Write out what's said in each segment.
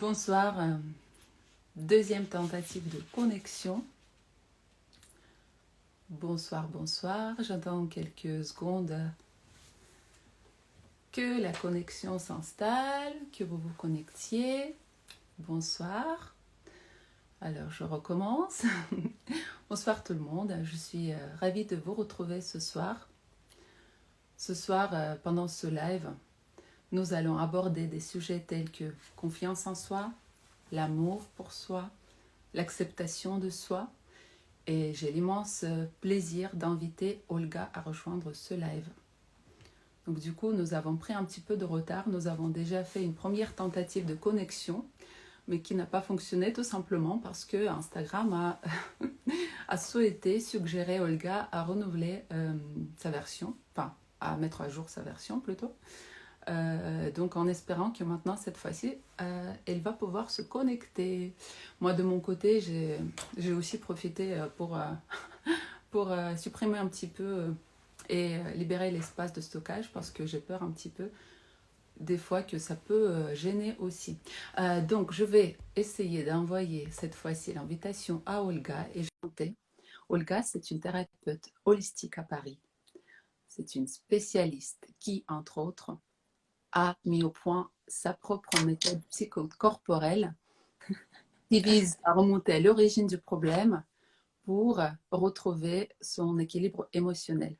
Bonsoir, deuxième tentative de connexion. Bonsoir, bonsoir. J'attends quelques secondes que la connexion s'installe, que vous vous connectiez. Bonsoir. Alors, je recommence. Bonsoir tout le monde. Je suis ravie de vous retrouver ce soir. Ce soir, pendant ce live, nous allons aborder des sujets tels que confiance en soi, l'amour pour soi, l'acceptation de soi. Et j'ai l'immense plaisir d'inviter Olga à rejoindre ce live. Donc du coup, nous avons pris un petit peu de retard. Nous avons déjà fait une première tentative de connexion, mais qui n'a pas fonctionné tout simplement parce que Instagram a souhaité suggérer Olga à renouveler sa version, enfin à mettre à jour sa version plutôt. Donc en espérant que maintenant, cette fois-ci, elle va pouvoir se connecter. Moi, de mon côté, j'ai aussi profité pour supprimer un petit peu et libérer l'espace de stockage parce que j'ai peur un petit peu des fois que ça peut gêner aussi. Donc, je vais essayer d'envoyer cette fois-ci l'invitation à Olga. Et Olga, c'est une thérapeute holistique à Paris. C'est une spécialiste qui, entre autres, a mis au point sa propre méthode psychocorporelle qui vise à remonter à l'origine du problème pour retrouver son équilibre émotionnel.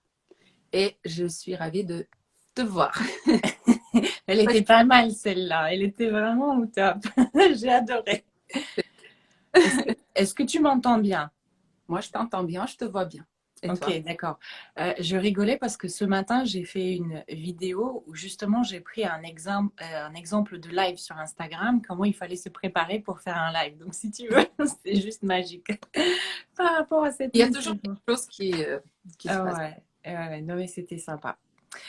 Et je suis ravie de te voir. Elle était pas mal celle-là, elle était vraiment au top. J'ai adoré. Est-ce que tu m'entends bien? Moi, je t'entends bien, je te vois bien. Et Ok, toi? d'accord. Je rigolais parce que ce matin, j'ai fait une vidéo où justement j'ai pris un exemple de live sur Instagram, comment il fallait se préparer pour faire un live. Donc si tu veux, c'est juste magique par rapport à cette Il y a toujours mission. quelque chose qui se Ah passe. ouais, non mais c'était sympa.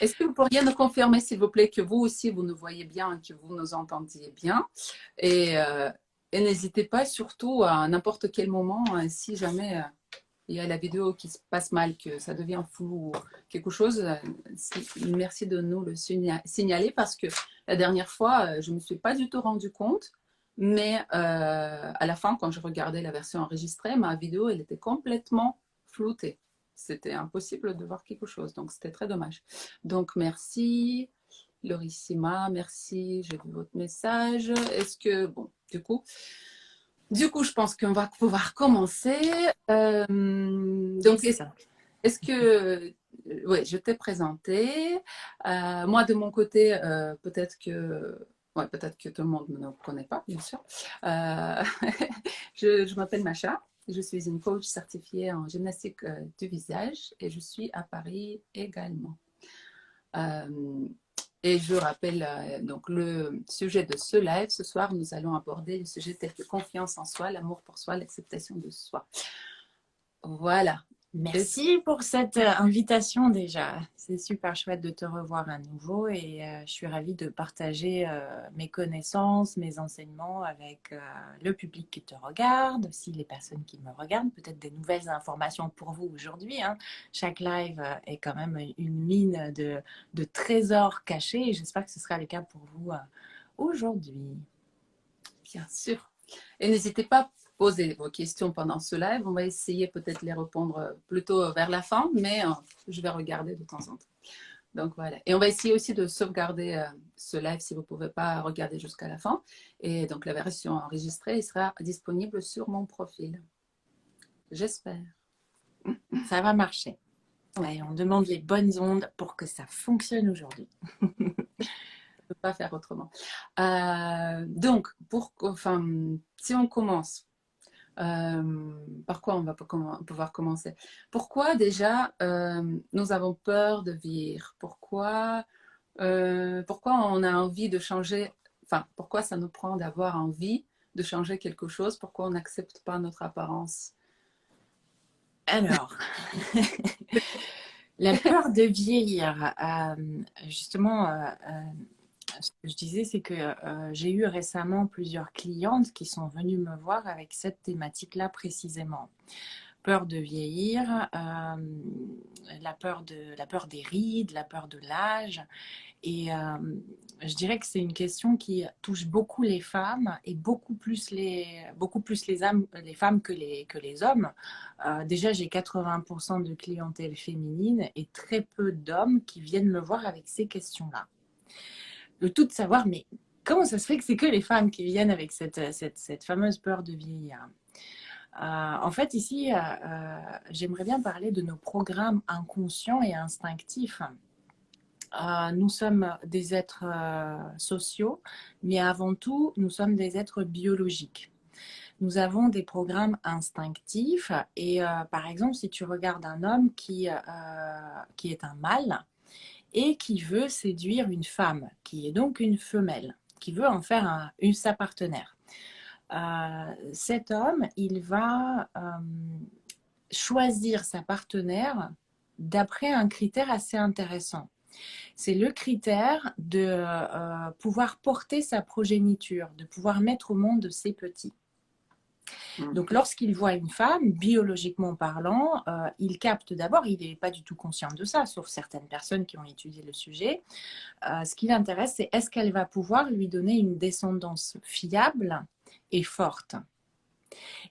Est-ce que vous pourriez nous confirmer, s'il vous plaît, que vous aussi, vous nous voyez bien et que vous nous entendiez bien? Et, euh, et n'hésitez pas, surtout à n'importe quel moment, si jamais il y a la vidéo qui se passe mal, que ça devient flou ou quelque chose, merci de nous le signaler parce que la dernière fois, je ne me suis pas du tout rendu compte, mais à la fin, quand je regardais la version enregistrée, ma vidéo, elle était complètement floutée. C'était impossible de voir quelque chose, donc c'était très dommage. Donc merci, Lorissima, merci, j'ai vu votre message. Est-ce que, bon, du coup, je pense qu'on va pouvoir commencer. Donc, Yes. est-ce que, oui, je t'ai présenté. Moi, de mon côté, peut-être que tout le monde ne me connaît pas, bien sûr. Euh, je m'appelle Macha. Je suis une coach certifiée en gymnastique du visage et je suis à Paris également. Euh, et je rappelle donc le sujet de ce live. Ce soir, nous allons aborder le sujet tel que confiance en soi, l'amour pour soi, l'acceptation de soi. Voilà. Merci pour cette invitation déjà. C'est super chouette de te revoir à nouveau et je suis ravie de partager mes connaissances, mes enseignements avec le public qui te regarde, aussi les personnes qui me regardent, peut-être des nouvelles informations pour vous aujourd'hui, hein. Chaque live est quand même une mine de trésors cachés et j'espère que ce sera le cas pour vous aujourd'hui. Bien sûr. Et n'hésitez pas à poser vos questions pendant ce live. On va essayer peut-être de les répondre plutôt vers la fin, mais je vais regarder de temps en temps. Donc voilà. Et on va essayer aussi de sauvegarder ce live si vous ne pouvez pas regarder jusqu'à la fin. Et donc la version enregistrée sera disponible sur mon profil. J'espère. Ça va marcher. Ouais. Allez, on demande les bonnes ondes pour que ça fonctionne aujourd'hui. Je ne peux pas faire autrement. Donc, si on commence, par quoi on va pouvoir commencer? Pourquoi déjà nous avons peur de vieillir? Pourquoi on a envie de changer? Enfin, pourquoi ça nous prend d'avoir envie de changer quelque chose? Pourquoi on n'accepte pas notre apparence? Alors, la peur de vieillir, justement, ce que je disais, c'est que j'ai eu récemment plusieurs clientes qui sont venues me voir avec cette thématique-là précisément. Peur de vieillir, la peur des rides, la peur de l'âge. Et je dirais que c'est une question qui touche beaucoup les femmes et beaucoup plus les femmes que les hommes. Déjà, j'ai 80% de clientèle féminine et très peu d'hommes qui viennent me voir avec ces questions-là. Le tout de savoir, mais comment ça se fait que c'est que les femmes qui viennent avec cette fameuse peur de vieillir? En fait, ici, j'aimerais bien parler de nos programmes inconscients et instinctifs. Nous sommes des êtres sociaux, mais avant tout, nous sommes des êtres biologiques. Nous avons des programmes instinctifs et par exemple, si tu regardes un homme qui est un mâle et qui veut séduire une femme, qui est donc une femelle, qui veut en faire sa partenaire, cet homme, il va choisir sa partenaire d'après un critère assez intéressant. C'est le critère de pouvoir porter sa progéniture, de pouvoir mettre au monde ses petits. Donc, lorsqu'il voit une femme, biologiquement parlant, il capte d'abord, il n'est pas du tout conscient de ça, sauf certaines personnes qui ont étudié le sujet. Ce qui l'intéresse, c'est est-ce qu'elle va pouvoir lui donner une descendance fiable et forte.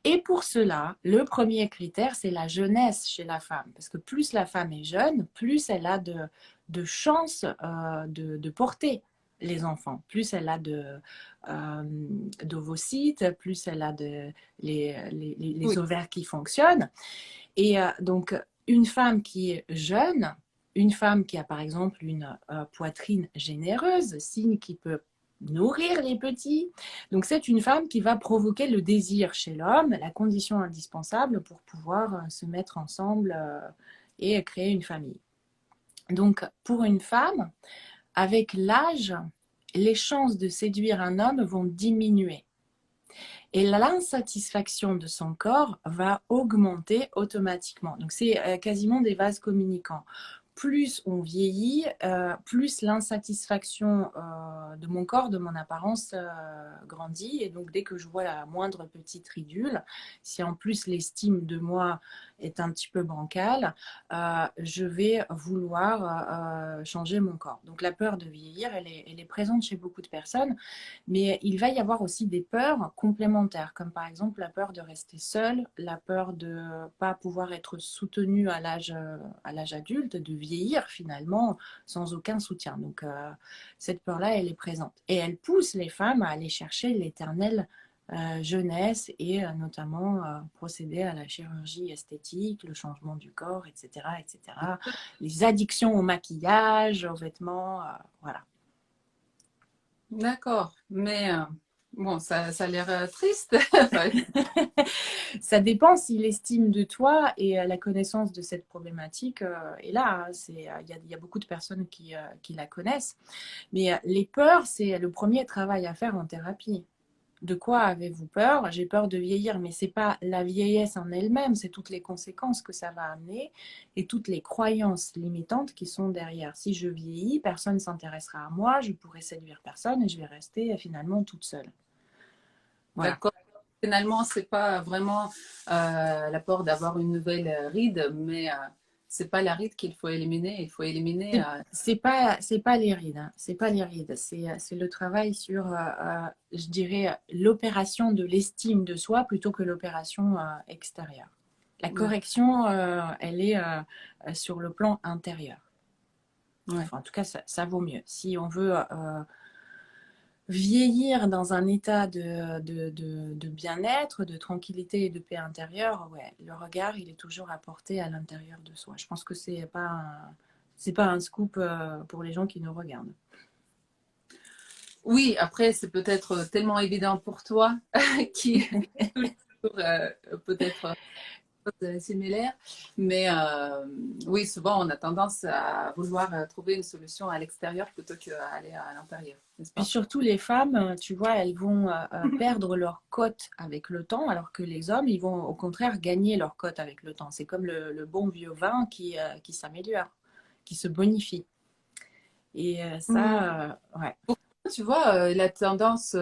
Et pour cela, le premier critère, c'est la jeunesse chez la femme. Parce que plus la femme est jeune, plus elle a de chances de porter les enfants. Plus elle a d'ovocytes, plus elle a les ovaires qui fonctionnent. Et donc, une femme qui est jeune, une femme qui a par exemple une poitrine généreuse, signe qui peut nourrir les petits. Donc c'est une femme qui va provoquer le désir chez l'homme, la condition indispensable pour pouvoir se mettre ensemble et créer une famille. Donc pour une femme, avec l'âge, les chances de séduire un homme vont diminuer. Et l'insatisfaction de son corps va augmenter automatiquement. Donc c'est quasiment des vases communicants. Plus on vieillit, plus l'insatisfaction de mon corps, de mon apparence grandit. Et donc, dès que je vois la moindre petite ridule, si en plus l'estime de moi est un petit peu bancale, je vais vouloir changer mon corps. Donc, la peur de vieillir, elle est présente chez beaucoup de personnes. Mais il va y avoir aussi des peurs complémentaires, comme par exemple la peur de rester seule, la peur de ne pas pouvoir être soutenue à l'âge adulte, de vieillir finalement sans aucun soutien. Donc cette peur-là, elle est présente. Et elle pousse les femmes à aller chercher l'éternelle jeunesse et notamment procéder à la chirurgie esthétique, le changement du corps, etc., etc. Les addictions au maquillage, aux vêtements, voilà. D'accord, mais bon, ça a l'air triste. Ça dépend si l'estime de toi et la connaissance de cette problématique est là. Il y a beaucoup de personnes qui la connaissent. Mais les peurs, c'est le premier travail à faire en thérapie. De quoi avez-vous peur? J'ai peur de vieillir, mais c'est pas la vieillesse en elle-même, c'est toutes les conséquences que ça va amener et toutes les croyances limitantes qui sont derrière. Si je vieillis, personne ne s'intéressera à moi, je pourrai séduire personne et je vais rester finalement toute seule. Voilà. D'accord. Finalement, c'est pas vraiment l'apport d'avoir une nouvelle ride, mais c'est pas la ride qu'il faut éliminer. Il faut éliminer. C'est pas les rides, hein. C'est pas les rides. C'est le travail sur, je dirais, l'opération de l'estime de soi plutôt que l'opération extérieure. La correction, elle est sur le plan intérieur. Ouais. Enfin, en tout cas, ça vaut mieux. Si on veut vieillir dans un état de bien-être, de tranquillité et de paix intérieure, ouais, le regard, il est toujours apporté à l'intérieur de soi. Je pense que c'est pas un scoop pour les gens qui nous regardent. Oui, après, c'est peut-être tellement évident pour toi qui peut-être similaire, mais oui, souvent on a tendance à vouloir trouver une solution à l'extérieur plutôt qu'à aller à l'intérieur, n'est-ce Puis pas? surtout les femmes, tu vois, elles vont perdre leur cote avec le temps, alors que les hommes, ils vont au contraire gagner leur cote avec le temps. C'est comme le bon vieux vin qui s'améliore, qui se bonifie. Et ça, ouais. Tu vois, la tendance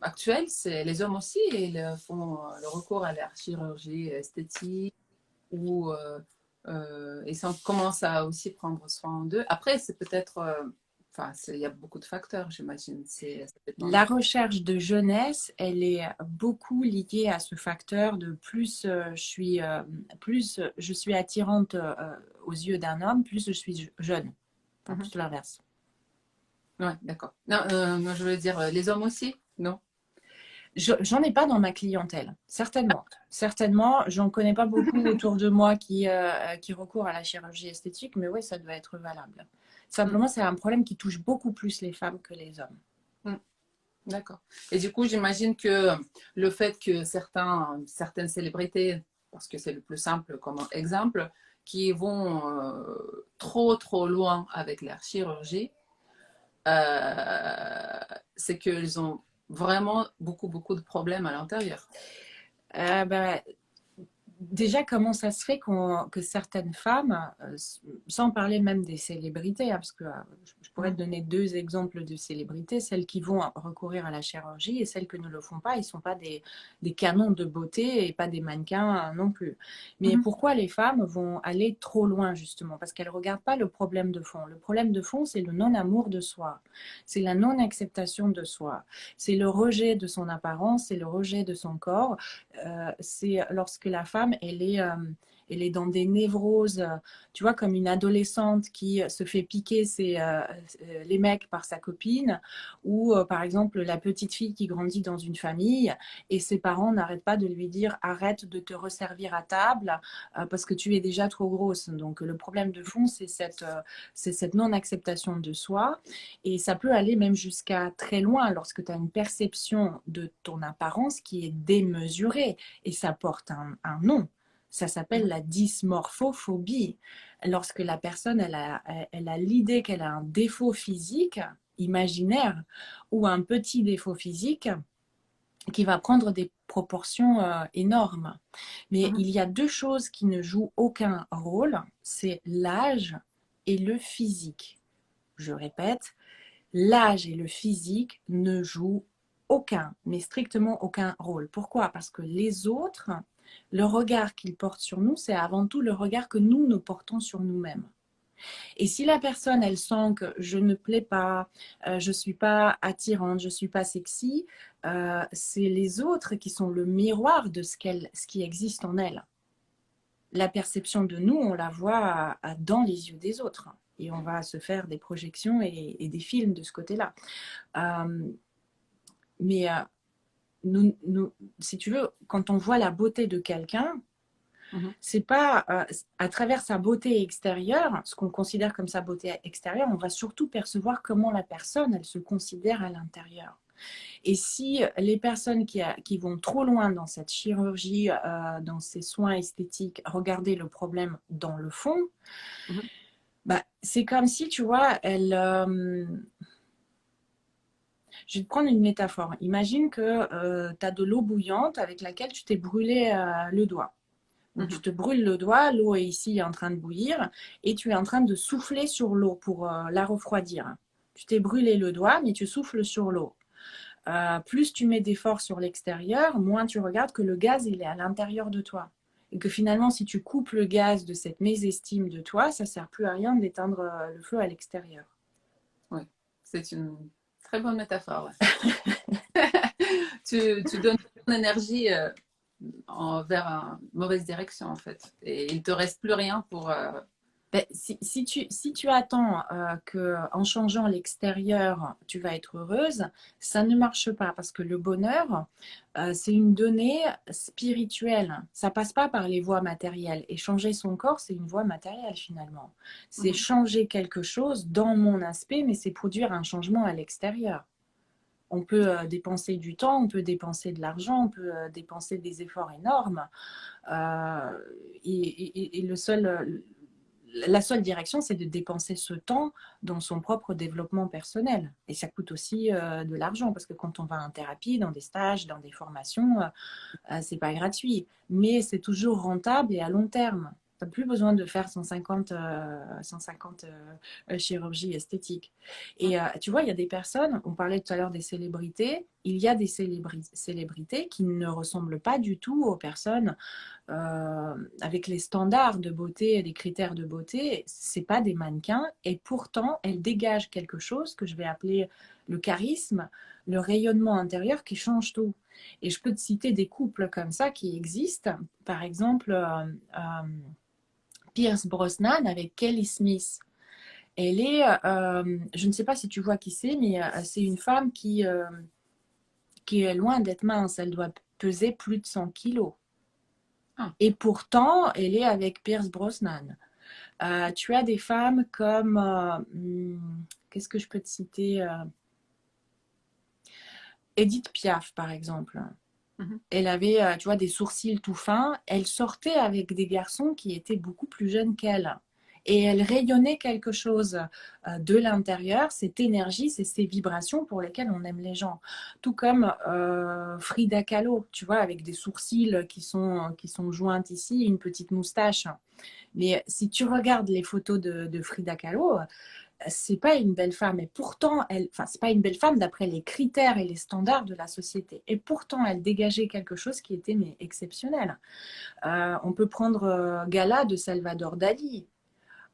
actuelle, c'est les hommes aussi, ils font le recours à la chirurgie esthétique ou Et ça, on commence à aussi prendre soin d'eux. Après, c'est peut-être, enfin, il y a beaucoup de facteurs, j'imagine. Ça dépend. La recherche de jeunesse, elle est beaucoup liée à ce facteur de plus je suis attirante aux yeux d'un homme, plus je suis jeune. Enfin, Mhm. plus l'inverse. Ouais, d'accord. Non, moi, je veux dire, les hommes aussi? Non? J'en ai pas dans ma clientèle, certainement. Certainement, j'en connais pas beaucoup autour de moi qui recourent à la chirurgie esthétique, mais oui, ça doit être valable. Mm, Simplement, c'est un problème qui touche beaucoup plus les femmes que les hommes. mm, d'accord. Et du coup, j'imagine que le fait que certaines célébrités, parce que c'est le plus simple comme exemple, qui vont trop, trop loin avec leur chirurgie, c'est qu'ils ont vraiment beaucoup, beaucoup de problèmes à l'intérieur. Bah, déjà, comment ça se fait que certaines femmes, sans parler même des célébrités, hein, parce que je pourrais te Mhm, donner deux exemples de célébrités, celles qui vont recourir à la chirurgie et celles que ne le font pas, ils ne sont pas des canons de beauté et pas des mannequins non plus. Mais mhm, pourquoi les femmes vont aller trop loin, justement? Parce qu'elles ne regardent pas le problème de fond. Le problème de fond, c'est le non-amour de soi, c'est la non-acceptation de soi, c'est le rejet de son apparence, c'est le rejet de son corps. C'est lorsque la femme, elle est dans des névroses, tu vois, comme une adolescente qui se fait piquer les mecs par sa copine, ou par exemple la petite fille qui grandit dans une famille et ses parents n'arrêtent pas de lui dire arrête de te resservir à table parce que tu es déjà trop grosse. Donc le problème de fond, c'est cette non-acceptation de soi et ça peut aller même jusqu'à très loin lorsque tu as une perception de ton apparence qui est démesurée et ça porte un nom. Ça s'appelle mhm, la dysmorphophobie. Lorsque la personne, elle a l'idée qu'elle a un défaut physique imaginaire ou un petit défaut physique qui va prendre des proportions énormes. Mais mhm, il y a deux choses qui ne jouent aucun rôle, c'est l'âge et le physique. Je répète, l'âge et le physique ne jouent aucun, mais strictement aucun rôle. Pourquoi? Parce que les autres, le regard qu'ils portent sur nous, c'est avant tout le regard que nous portons sur nous-mêmes. Et si la personne, elle sent que je ne plais pas, je ne suis pas attirante, je ne suis pas sexy, c'est les autres qui sont le miroir de ce qui existe en elle. La perception de nous, on la voit dans les yeux des autres. Et on va se faire des projections et des films de ce côté-là. Euh, mais si tu veux, quand on voit la beauté de quelqu'un, mhm. c'est pas à travers sa beauté extérieure, ce qu'on considère comme sa beauté extérieure, on va surtout percevoir comment la personne, elle se considère à l'intérieur. Et si les personnes qui vont trop loin dans cette chirurgie, dans ces soins esthétiques, regarder le problème dans le fond, Mhm. bah, c'est comme si, tu vois, je vais te prendre une métaphore. Imagine que tu as de l'eau bouillante avec laquelle tu t'es brûlé le doigt. Donc tu Mhm. te brûles le doigt, l'eau est ici en train de bouillir et tu es en train de souffler sur l'eau pour la refroidir. Tu t'es brûlé le doigt, mais tu souffles sur l'eau. Plus tu mets d'efforts sur l'extérieur, moins tu regardes que le gaz il est à l'intérieur de toi. Et que finalement, si tu coupes le gaz de cette mésestime de toi, ça ne sert plus à rien d'éteindre le feu à l'extérieur. Oui, c'est une très bonne métaphore. Tu donnes ton énergie vers une mauvaise direction, en fait. Et il ne te reste plus rien pour... Ben, si tu attends qu'en changeant l'extérieur, tu vas être heureuse, ça ne marche pas parce que le bonheur, c'est une donnée spirituelle. Ça passe pas par les voies matérielles. Et changer son corps, c'est une voie matérielle finalement. C'est Mhm. changer quelque chose dans mon aspect, mais c'est produire un changement à l'extérieur. On peut dépenser du temps, on peut dépenser de l'argent, on peut dépenser des efforts énormes. Euh, et la seule direction, c'est de dépenser ce temps dans son propre développement personnel. Et ça coûte aussi de l'argent, parce que quand on va en thérapie, dans des stages, dans des formations, c'est pas gratuit. Mais c'est toujours rentable et à long terme. Tu n'as plus besoin de faire 150 chirurgies esthétiques. Et tu vois, il y a des personnes, on parlait tout à l'heure des célébrités, il y a des célébrités qui ne ressemblent pas du tout aux personnes avec les standards de beauté et les critères de beauté. C'est pas des mannequins et pourtant elles dégagent quelque chose que je vais appeler le charisme, le rayonnement intérieur qui change tout. Et je peux te citer des couples comme ça qui existent. Par exemple, Pierce Brosnan avec Kelly Smith. Elle est, je ne sais pas si tu vois qui c'est, mais c'est une femme qui est loin d'être mince. Elle doit peser plus de 100 kilos. Ah. Et pourtant, elle est avec Pierce Brosnan. Tu as des femmes comme, qu'est-ce que je peux te citer Edith Piaf, par exemple. Elle avait, tu vois, des sourcils tout fins. Elle sortait avec des garçons qui étaient beaucoup plus jeunes qu'elle. Et elle rayonnait quelque chose de l'intérieur, cette énergie, c'est ces vibrations pour lesquelles on aime les gens. Tout comme Frida Kahlo, tu vois, avec des sourcils qui sont joints ici, une petite moustache. Mais si tu regardes les photos de Frida Kahlo, c'est pas une belle femme. Et pourtant, c'est pas une belle femme d'après les critères et les standards de la société. Et pourtant, elle dégageait quelque chose qui était mais exceptionnel. On peut prendre Gala de Salvador Dali.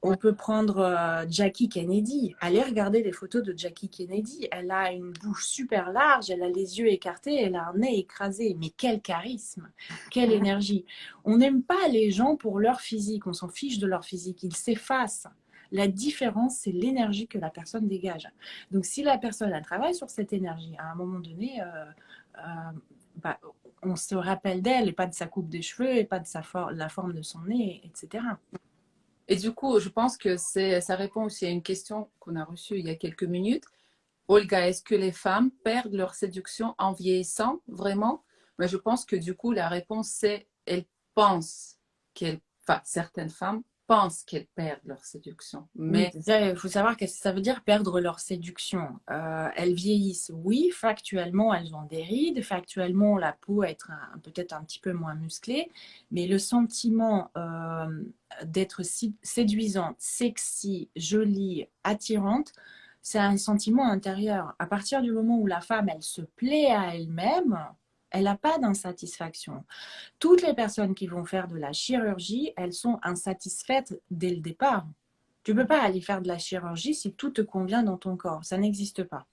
On peut prendre Jackie Kennedy. Allez regarder les photos de Jackie Kennedy. Elle a une bouche super large, elle a les yeux écartés, elle a un nez écrasé. Mais quel charisme, quelle énergie. On n'aime pas les gens pour leur physique, on s'en fiche de leur physique, ils s'effacent. La différence, c'est l'énergie que la personne dégage. Donc si la personne elle travaille sur cette énergie, à un moment donné, bah, on se rappelle d'elle et pas de sa coupe des cheveux et pas de la forme de son nez, etc. Et du coup, je pense que ça répond aussi à une question qu'on a reçue il y a quelques minutes. Olga, est-ce que les femmes perdent leur séduction en vieillissant, vraiment? Mais je pense que du coup, la réponse c'est elles pensent enfin, certaines femmes pensent qu'elles perdent leur séduction. Oui, Mais il faut savoir qu'est-ce que ça veut dire perdre leur séduction. Elles vieillissent, oui, factuellement, elles ont des rides, factuellement, la peau est peut-être un petit peu moins musclée, mais le sentiment d'être séduisante, sexy, jolie, attirante, c'est un sentiment intérieur. À partir du moment où la femme, elle se plaît à elle-même, elle n'a pas d'insatisfaction. Toutes les personnes qui vont faire de la chirurgie, elles sont insatisfaites dès le départ. Tu ne peux pas aller faire de la chirurgie si tout te convient dans ton corps. Ça n'existe pas.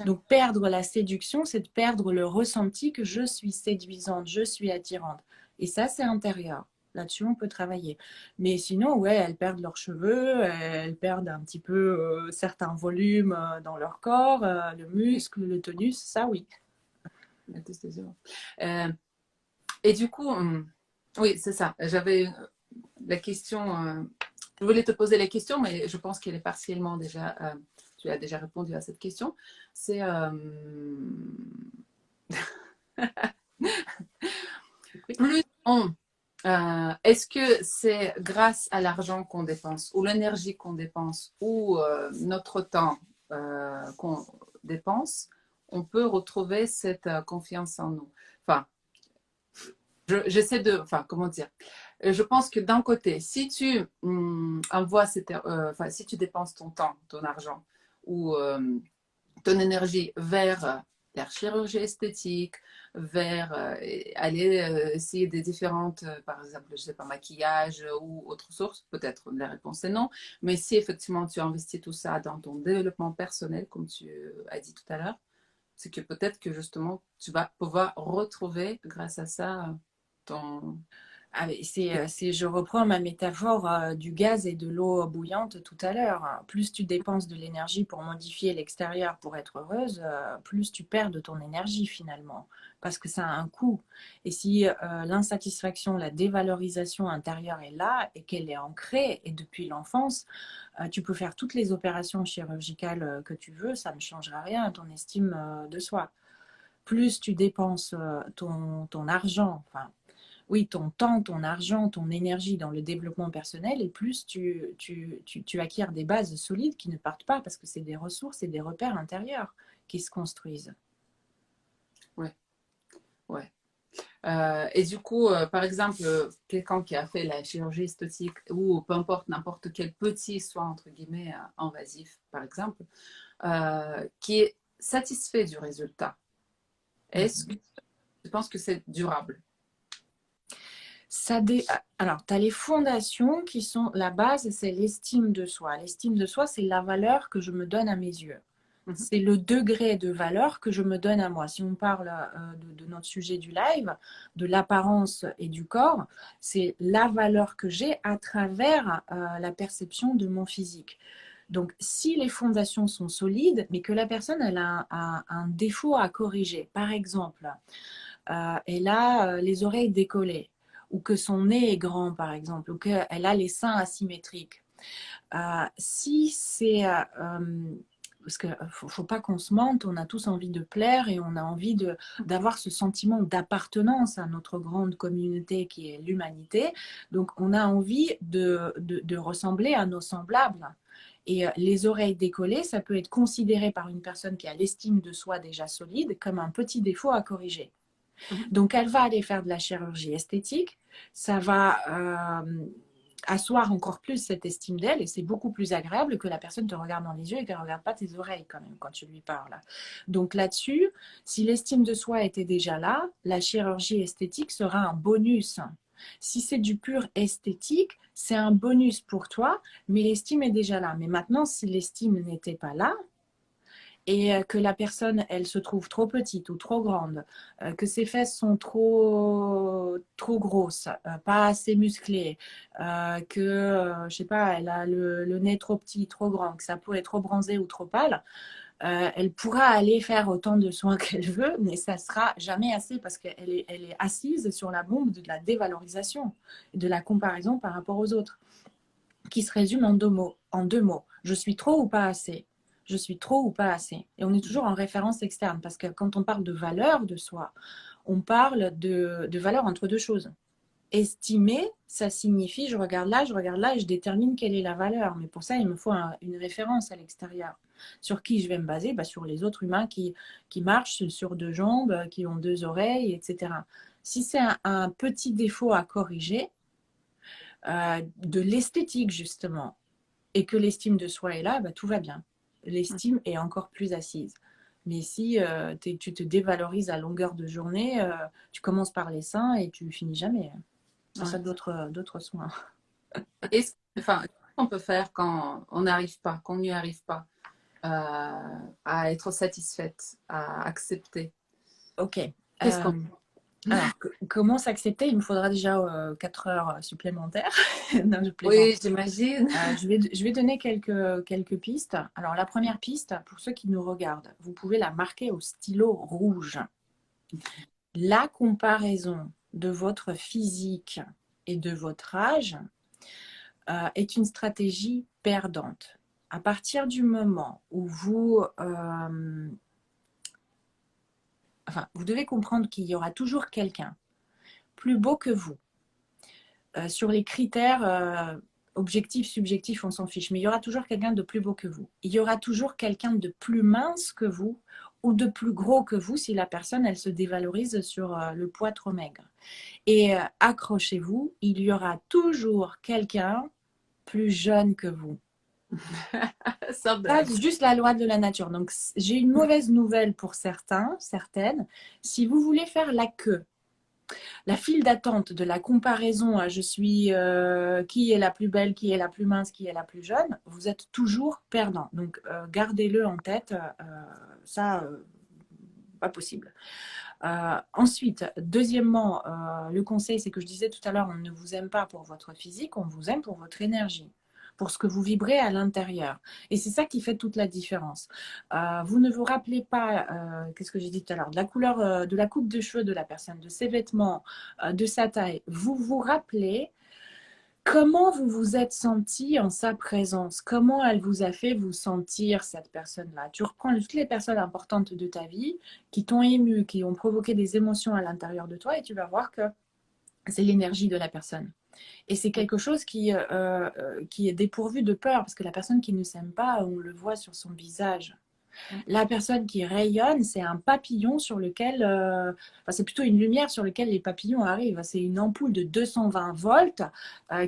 Donc, perdre la séduction, c'est de perdre le ressenti que je suis séduisante, je suis attirante. Et ça, c'est intérieur. Là-dessus, on peut travailler. Mais sinon, ouais, elles perdent leurs cheveux, elles perdent un petit peu certains volumes dans leur corps, le muscle, le tonus, ça oui. Et du coup, oui, c'est ça. J'avais la question, je voulais te poser la question, mais je pense qu'elle est partiellement déjà, tu as déjà répondu à cette question. C'est plus on, est-ce que c'est grâce à l'argent qu'on dépense, ou l'énergie qu'on dépense, ou notre temps qu'on dépense, on peut retrouver cette confiance en nous? Enfin, j'essaie de, enfin, comment dire? Je pense que d'un côté, si tu envoies enfin, si tu dépenses ton temps, ton argent ou ton énergie vers la chirurgie esthétique, vers aller essayer des différentes, par exemple, je sais pas, maquillage ou autre source, peut-être la réponse est non. Mais si effectivement tu investis tout ça dans ton développement personnel, comme tu as dit tout à l'heure, c'est que peut-être que justement tu vas pouvoir retrouver grâce à ça ton... Ah, je reprends ma métaphore du gaz et de l'eau bouillante tout à l'heure. Plus tu dépenses de l'énergie pour modifier l'extérieur pour être heureuse, plus tu perds de ton énergie finalement, parce que ça a un coût. Et si l'insatisfaction, la dévalorisation intérieure est là et qu'elle est ancrée, et depuis l'enfance, tu peux faire toutes les opérations chirurgicales que tu veux, ça ne changera rien à ton estime de soi. Plus tu dépenses ton argent, enfin, oui, ton temps, ton argent, ton énergie dans le développement personnel, et plus tu acquiers des bases solides qui ne partent pas parce que c'est des ressources et des repères intérieurs qui se construisent. Ouais, ouais. Et du coup, par exemple, quelqu'un qui a fait la chirurgie esthétique ou peu importe, n'importe quel petit soin, entre guillemets, invasif, par exemple, qui est satisfait du résultat. Est-ce que tu penses que c'est durable? Alors, tu as les fondations qui sont la base, c'est l'estime de soi. L'estime de soi, c'est la valeur que je me donne à mes yeux. Mhm. C'est le degré de valeur que je me donne à moi. Si on parle de notre sujet du live, de l'apparence et du corps, c'est la valeur que j'ai à travers la perception de mon physique. Donc, si les fondations sont solides, mais que la personne elle a un défaut à corriger, par exemple, elle a les oreilles décollées, ou que son nez est grand, par exemple, ou qu'elle a les seins asymétriques. Si c'est parce qu'il ne faut pas qu'on se mente, on a tous envie de plaire et on a envie d'avoir ce sentiment d'appartenance à notre grande communauté qui est l'humanité. Donc, on a envie de ressembler à nos semblables. Et les oreilles décollées, ça peut être considéré par une personne qui a l'estime de soi déjà solide comme un petit défaut à corriger. Mhm. Donc, elle va aller faire de la chirurgie esthétique. Ça va asseoir encore plus cette estime d'elle et c'est beaucoup plus agréable que la personne te regarde dans les yeux et qu'elle ne regarde pas tes oreilles quand même quand tu lui parles. Donc là-dessus, si l'estime de soi était déjà là, la chirurgie esthétique sera un bonus. Si c'est du pur esthétique, c'est un bonus pour toi, mais l'estime est déjà là. Mais maintenant, si l'estime n'était pas là, et que la personne, elle se trouve trop petite ou trop grande, que ses fesses sont trop grosses, pas assez musclées, que, je sais pas, elle a le nez trop petit, trop grand, que sa peau est trop bronzée ou trop pâle, elle pourra aller faire autant de soins qu'elle veut, mais ça sera jamais assez parce elle est assise sur la bombe de la dévalorisation, de la comparaison par rapport aux autres, qui se résume en deux mots. En deux mots. Je suis trop ou pas assez. Je suis trop ou pas assez. Et on est toujours en référence externe parce que quand on parle de valeur de soi, on parle de valeur entre deux choses. Estimer, ça signifie je regarde là et je détermine quelle est la valeur. Mais pour ça, il me faut une référence à l'extérieur. Sur qui je vais me baser? Sur les autres humains qui marchent sur deux jambes, qui ont deux oreilles, etc. Si c'est un petit défaut à corriger, de l'esthétique justement, et que l'estime de soi est là, tout va bien. L'estime est encore plus assise. Mais si tu te dévalorises à longueur de journée, tu commences par les seins et tu finis jamais. Sans ça, Ouais. d'autres soins. Enfin, qu'est-ce qu'on peut faire quand on n'arrive pas, qu'on n'y arrive pas à être satisfaite, à accepter? Ok. Qu'est-ce qu'on... Alors, comment s'accepter? Il me faudra déjà 4 heures supplémentaires. Non, je plaisante. Oui, j'imagine. Je vais donner quelques pistes. Alors, la première piste, pour ceux qui nous regardent, vous pouvez la marquer au stylo rouge. La comparaison de votre physique et de votre âge est une stratégie perdante. À partir du moment où vous devez comprendre qu'il y aura toujours quelqu'un plus beau que vous. Sur les critères objectifs, subjectifs, on s'en fiche, mais il y aura toujours quelqu'un de plus beau que vous. Il y aura toujours quelqu'un de plus mince que vous ou de plus gros que vous si la personne, elle se dévalorise sur le poids trop maigre. Et accrochez-vous, il y aura toujours quelqu'un plus jeune que vous. Sans Ça, blague. c'est juste la loi de la nature. Donc, j'ai une mauvaise nouvelle pour certains, certaines. Si vous voulez faire la queue, la file d'attente de la comparaison à je suis qui est la plus belle, qui est la plus mince, qui est la plus jeune, vous êtes toujours perdant. Donc, gardez-le en tête. Ça, pas possible. Ensuite, deuxièmement, le conseil, c'est que je disais tout à l'heure, on ne vous aime pas pour votre physique, on vous aime pour votre énergie, pour ce que vous vibrez à l'intérieur. Et c'est ça qui fait toute la différence. Vous ne vous rappelez pas, qu'est-ce que j'ai dit tout à l'heure, de la couleur, de la coupe de cheveux de la personne, de ses vêtements, de sa taille. Vous vous rappelez comment vous vous êtes senti en sa présence? Comment elle vous a fait vous sentir, cette personne-là? Tu reprends toutes les personnes importantes de ta vie qui t'ont ému, qui ont provoqué des émotions à l'intérieur de toi et tu vas voir que c'est l'énergie de la personne. Et c'est quelque chose qui est dépourvu de peur parce que la personne qui ne s'aime pas, on le voit sur son visage. La personne qui rayonne, c'est un papillon sur lequel, enfin, c'est plutôt une lumière sur laquelle les papillons arrivent. C'est une ampoule de 220 volts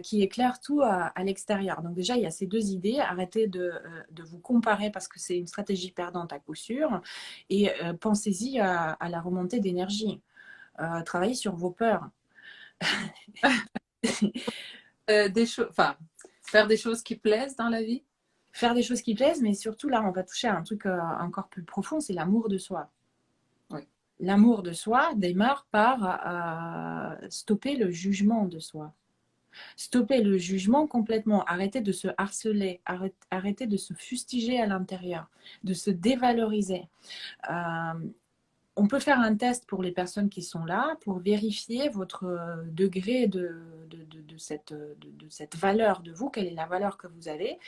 qui éclaire tout à l'extérieur. Donc déjà, il y a ces deux idées. Arrêtez de vous comparer parce que c'est une stratégie perdante à coup sûr. Et pensez-y à la remontée d'énergie. Travaillez sur vos peurs. Des choses, enfin, faire des choses qui plaisent dans la vie. Faire des choses qui plaisent, mais surtout là, on va toucher à un truc encore plus profond, c'est l'amour de soi. Oui. L'amour de soi démarre par stopper le jugement de soi. Stopper le jugement complètement, arrêter de se harceler, arrêter de se fustiger à l'intérieur, de se dévaloriser. Euh, on peut faire un test pour les personnes qui sont là pour vérifier votre degré de cette valeur de vous, quelle est la valeur que vous avez.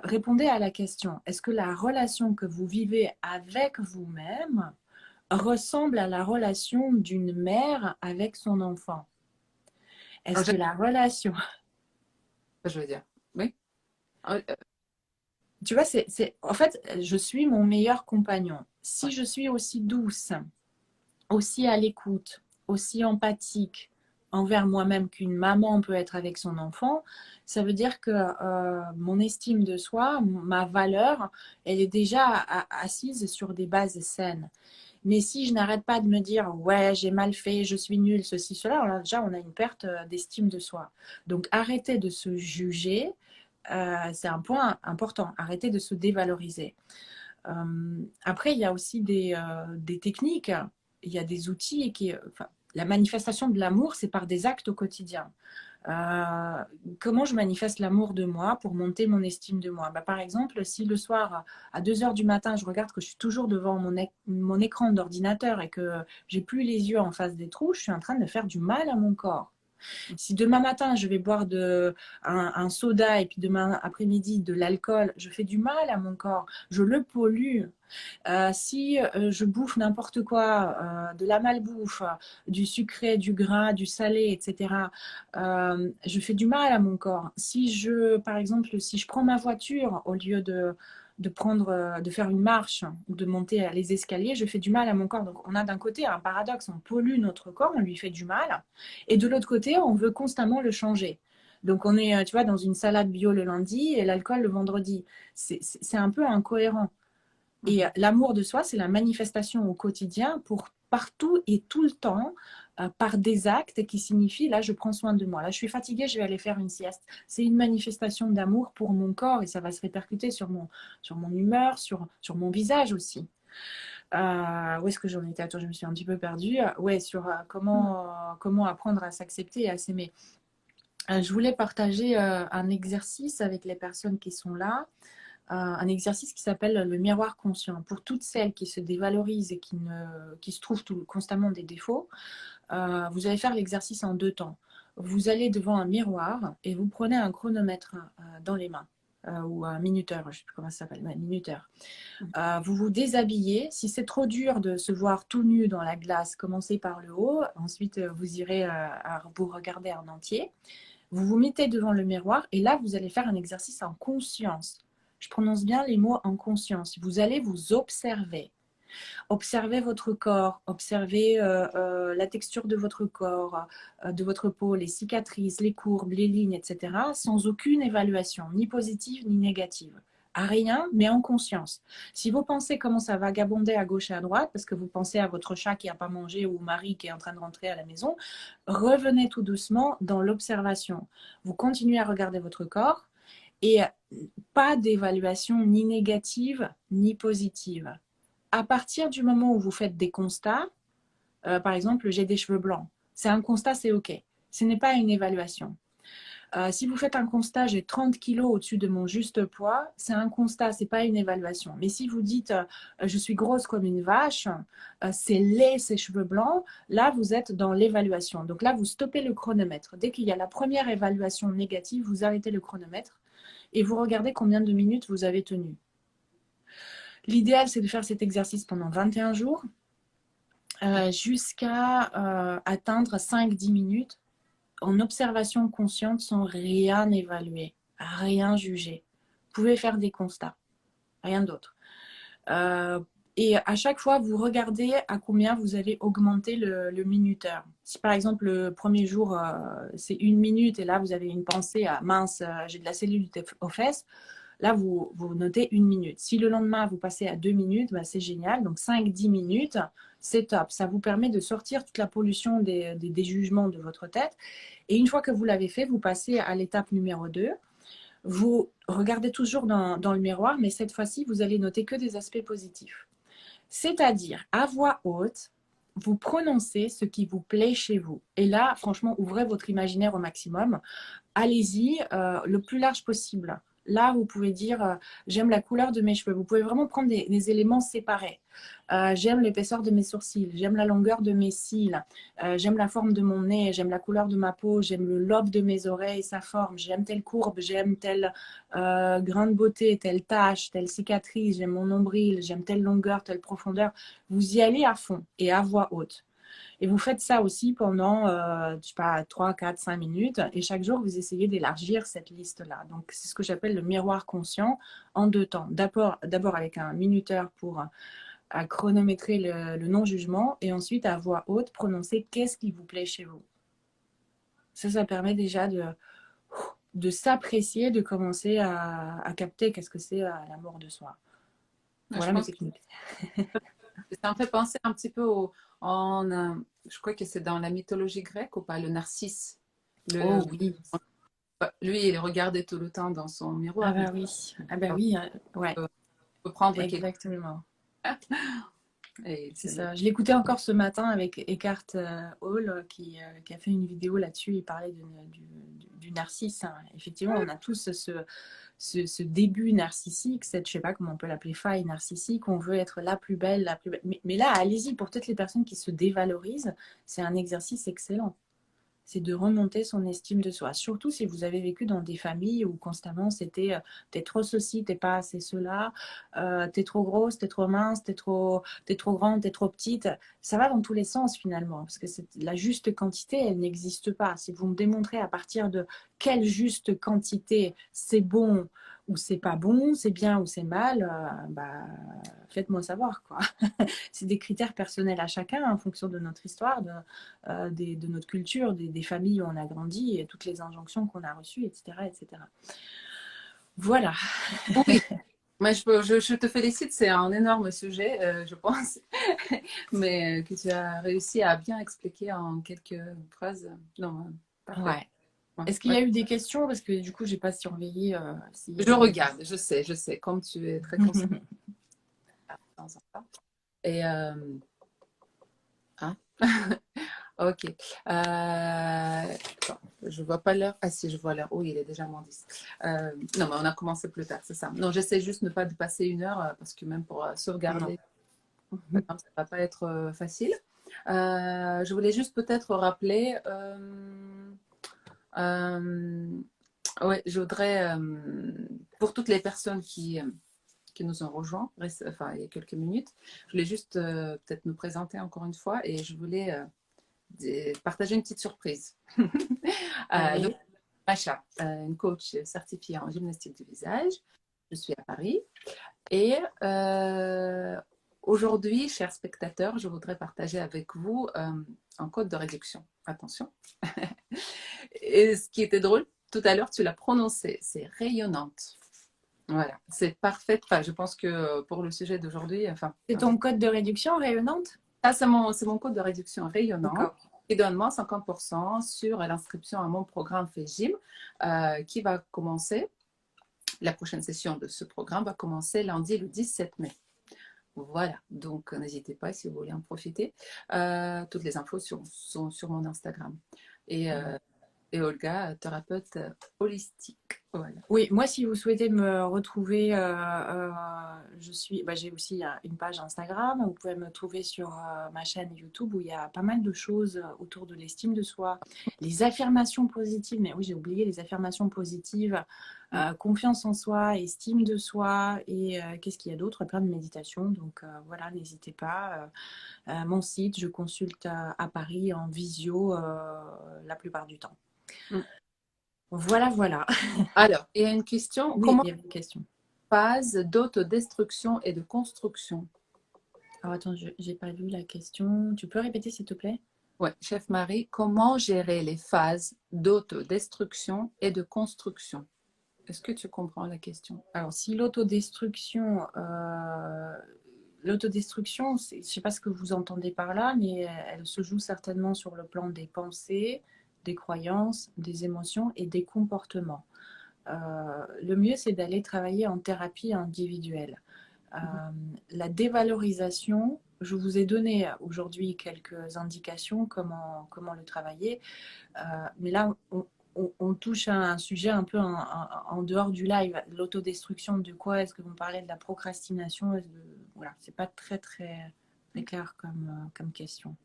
Répondez à la question, est-ce que la relation que vous vivez avec vous-même ressemble à la relation d'une mère avec son enfant? Alors, Est-ce que la relation... je veux dire, oui. Tu vois, en fait, je suis mon meilleur compagnon. Si Ouais. je suis aussi douce, aussi à l'écoute, aussi empathique envers moi-même qu'une maman peut être avec son enfant, ça veut dire que mon estime de soi, ma valeur, elle est déjà assise sur des bases saines. Mais si je n'arrête pas de me dire ouais, j'ai mal fait, je suis nulle, ceci, cela, alors déjà on a une perte d'estime de soi. Donc arrêtez de se juger, c'est un point important. Arrêtez de se dévaloriser. Après, il y a aussi des techniques, il y a des outils qui. Enfin, la manifestation de l'amour, c'est par des actes au quotidien. Euh, comment je manifeste l'amour de moi pour monter mon estime de moi? Bah, par exemple, si le soir à 2 heures du matin, je regarde que je suis toujours devant mon écran d'ordinateur et que j'ai plus les yeux en face des trous, je suis en train de faire du mal à mon corps. Si demain matin, je vais boire un soda et puis demain après-midi de l'alcool, je fais du mal à mon corps, je le pollue. Si je bouffe n'importe quoi, de la malbouffe, du sucré, du gras, du salé, etc., je fais du mal à mon corps. Si par exemple, si je prends ma voiture au lieu de faire une marche ou de monter les escaliers, je fais du mal à mon corps. Donc on a d'un côté un paradoxe, on pollue notre corps, on lui fait du mal, et de l'autre côté, on veut constamment le changer. Donc on est, tu vois, dans une salade bio le lundi et l'alcool le vendredi. C'est un peu incohérent. Et l'amour de soi, c'est la manifestation au quotidien pour partout et tout le temps, par des actes qui signifient, là, je prends soin de moi. Là, je suis fatiguée, je vais aller faire une sieste. C'est une manifestation d'amour pour mon corps et ça va se répercuter sur mon humeur, sur mon visage aussi. Où est-ce que j'en étais? Attends, je me suis un petit peu perdue. Ouais, sur comment apprendre à s'accepter et à s'aimer. Je voulais partager un exercice avec les personnes qui sont là, un exercice qui s'appelle le miroir conscient. Pour toutes celles qui se dévalorisent et qui se trouvent constamment des défauts, vous allez faire l'exercice en 2 temps. Vous allez devant un miroir et vous prenez un chronomètre dans les mains. Ou un minuteur, je ne sais plus comment ça s'appelle, un minuteur. Vous vous déshabillez. Si c'est trop dur de se voir tout nu dans la glace, commencez par le haut. Ensuite, vous irez vous regarder en entier. Vous vous mettez devant le miroir et là, vous allez faire un exercice en conscience. Je prononce bien les mots en conscience. Vous allez vous observer. Observez votre corps, observez la texture de votre corps, de votre peau, les cicatrices, les courbes, les lignes, etc., sans aucune évaluation, ni positive ni négative. À rien, mais en conscience. Si vos pensées commencent à vagabonder à gauche et à droite, parce que vous pensez à votre chat qui n'a pas mangé ou au mari qui est en train de rentrer à la maison, revenez tout doucement dans l'observation. Vous continuez à regarder votre corps et pas d'évaluation ni négative ni positive. À partir du moment où vous faites des constats, par exemple, j'ai des cheveux blancs, c'est un constat, c'est OK. Ce n'est pas une évaluation. Si vous faites un constat, j'ai 30 kilos au-dessus de mon juste poids, c'est un constat, c'est pas une évaluation. Mais si vous dites je suis grosse comme une vache, c'est laid ces cheveux blancs, là vous êtes dans l'évaluation. Donc là vous stoppez le chronomètre. Dès qu'il y a la première évaluation négative, vous arrêtez le chronomètre et vous regardez combien de minutes vous avez tenu. L'idéal, c'est de faire cet exercice pendant 21 jours jusqu'à atteindre 5-10 minutes en observation consciente sans rien évaluer, rien juger. Vous pouvez faire des constats, rien d'autre. Euh, et à chaque fois, vous regardez à combien vous allez augmenter le minuteur. Si par exemple le premier jour, c'est 1 minute et là, vous avez une pensée à mince, j'ai de la cellulite aux fesses, là, vous notez 1 minute. Si le lendemain, vous passez à 2 minutes, bah, c'est génial. Donc 5-10 minutes, c'est top. Ça vous permet de sortir toute la pollution des jugements de votre tête. Et une fois que vous l'avez fait, vous passez à l'étape numéro 2. Vous regardez toujours dans le miroir, mais cette fois-ci, vous allez noter que des aspects positifs. C'est-à-dire, à voix haute, vous prononcez ce qui vous plaît chez vous. Et là, franchement, ouvrez votre imaginaire au maximum. Allez-y, le plus large possible. Là, vous pouvez dire j'aime la couleur de mes cheveux. Vous pouvez vraiment prendre des éléments séparés. J'aime l'épaisseur de mes sourcils, j'aime la longueur de mes cils, j'aime la forme de mon nez, j'aime la couleur de ma peau, j'aime le lobe de mes oreilles, sa forme, j'aime telle courbe, j'aime tel grain de beauté, telle tache, telle cicatrice, j'aime mon nombril, j'aime telle longueur, telle profondeur. Vous y allez à fond et à voix haute. Et vous faites ça aussi pendant, je sais pas, 3, 4, 5 minutes. Et chaque jour, vous essayez d'élargir cette liste-là. Donc, c'est ce que j'appelle le miroir conscient en 2 temps. D'abord avec un minuteur pour chronométrer le non-jugement et ensuite à voix haute, prononcer qu'est-ce qui vous plaît chez vous. Ça permet déjà de s'apprécier, de commencer à capter qu'est-ce que c'est l'amour de soi. Voilà mes techniques. Ça me fait penser un petit peu je crois que c'est dans la mythologie grecque ou pas, le narcisse. Oh oui. Lui, il regardait tout le temps dans son miroir. Ah bah oui. Ah bah oui. Ouais. On peut prendre Exactement. Et c'est ça. Je l'écoutais encore ce matin avec Eckhart Tolle qui a fait une vidéo là-dessus. Il parlait du narcisse. Hein. Effectivement, on a tous ce début narcissique, cette, je sais pas comment on peut l'appeler, faille narcissique. On veut être la plus belle, la plus belle. Mais là, allez-y, pour toutes les personnes qui se dévalorisent, c'est un exercice excellent. C'est de remonter son estime de soi. Surtout si vous avez vécu dans des familles où constamment c'était t'es trop ceci, t'es pas assez cela, t'es trop grosse, t'es trop mince, t'es trop grande, t'es trop petite. Ça va dans tous les sens finalement, parce que la juste quantité, elle n'existe pas. Si vous me démontrez à partir de quelle juste quantité c'est bon ou c'est pas bon, c'est bien ou c'est mal, bah, faites-moi savoir quoi. C'est des critères personnels à chacun en fonction de notre histoire, de notre culture, des familles où on a grandi, et toutes les injonctions qu'on a reçues, etc., etc. Voilà. oui, mais je te félicite, c'est un énorme sujet, je pense, mais que tu as réussi à bien expliquer en quelques phrases. Non, parfait. Ouais. Est-ce qu'il y a eu des questions? Parce que du coup, j'ai pas surveillé. Je regarde, je sais, comme tu es très concentré. Et hein? Ok. Je vois pas l'heure. Ah si, je vois l'heure. Oui, il est déjà moins 10. Non, mais on a commencé plus tard, c'est ça. Non, j'essaie juste de ne pas dépasser 1 heure parce que même pour sauvegarder, ça va pas être facile. Je voulais juste peut-être rappeler. Ouais, je voudrais, pour toutes les personnes qui nous ont rejoints, enfin, il y a quelques minutes, je voulais juste peut-être nous présenter encore une fois et je voulais partager une petite surprise. Donc, Macha, une coach certifiée en gymnastique du visage. Je suis à Paris. Et aujourd'hui, chers spectateurs, je voudrais partager avec vous un code de réduction. Attention. Et ce qui était drôle, tout à l'heure, tu l'as prononcé, c'est rayonnante. Voilà, c'est parfait. Enfin, je pense que pour le sujet d'aujourd'hui, enfin. C'est ton code de réduction rayonnante? Ça, c'est mon code de réduction rayonnante qui donne moins 50% sur l'inscription à mon programme FaceGym qui va commencer. La prochaine session de ce programme va commencer lundi le 17 mai. Voilà, donc n'hésitez pas si vous voulez en profiter. Toutes les infos sont sur mon Instagram. Et Olga, thérapeute holistique. Voilà. Oui, moi, si vous souhaitez me retrouver, j'ai aussi une page Instagram. Vous pouvez me trouver sur ma chaîne YouTube où il y a pas mal de choses autour de l'estime de soi, les affirmations positives. Mais oui, j'ai oublié les affirmations positives, confiance en soi, estime de soi et qu'est-ce qu'il y a d'autre? Plein de méditations. Donc voilà, n'hésitez pas. Mon site, je consulte à Paris en visio la plupart du temps. Voilà. Alors, il y a une question. Oui, il y a une question. phases d'autodestruction et de construction? Alors attends, je n'ai pas lu la question. Tu peux répéter s'il te plaît? Ouais, chef Marie, comment gérer les phases d'autodestruction et de construction? Est-ce que tu comprends la question? Alors si l'autodestruction, l'autodestruction, je ne sais pas ce que vous entendez par là, mais elle se joue certainement sur le plan des pensées, des croyances, des émotions et des comportements. Le mieux, c'est d'aller travailler en thérapie individuelle. La dévalorisation, je vous ai donné aujourd'hui quelques indications comment le travailler, mais là, on touche à un sujet un peu en dehors du live. L'autodestruction, de quoi est-ce que vous parlez? De la procrastination? Voilà, c'est pas très clair comme question.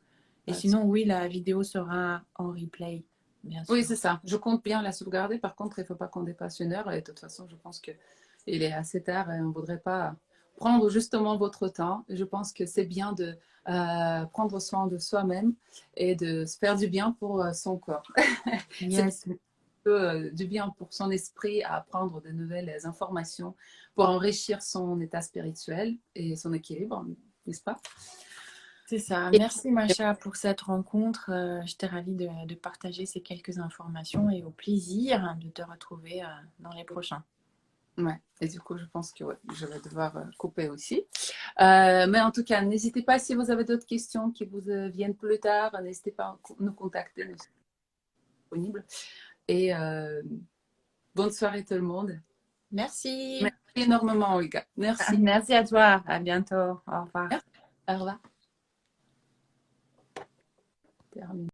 Et sinon, oui, la vidéo sera en replay, bien Oui, sûr. c'est ça. Je compte bien la sauvegarder. Par contre, il ne faut pas qu'on dépasse 1 heure. Et de toute façon, je pense qu'il est assez tard et on ne voudrait pas prendre justement votre temps. Je pense que c'est bien de prendre soin de soi-même et de se faire du bien pour son corps. C'est Yes. du bien pour son esprit à apprendre de nouvelles informations pour enrichir son état spirituel et son équilibre, n'est-ce pas? C'est ça. Et Merci Macha pour cette rencontre. J'étais ravie de partager ces quelques informations et au plaisir de te retrouver dans les prochains. ouais. Et du coup, je pense que ouais, je vais devoir couper aussi. Mais en tout cas, n'hésitez pas si vous avez d'autres questions qui vous viennent plus tard, n'hésitez pas à nous contacter, nous sommes disponibles. Et bonne soirée tout le monde. Merci. Merci énormément, Olga. Merci. Merci à toi. À bientôt. Au revoir. Merci. Au revoir. Terminé.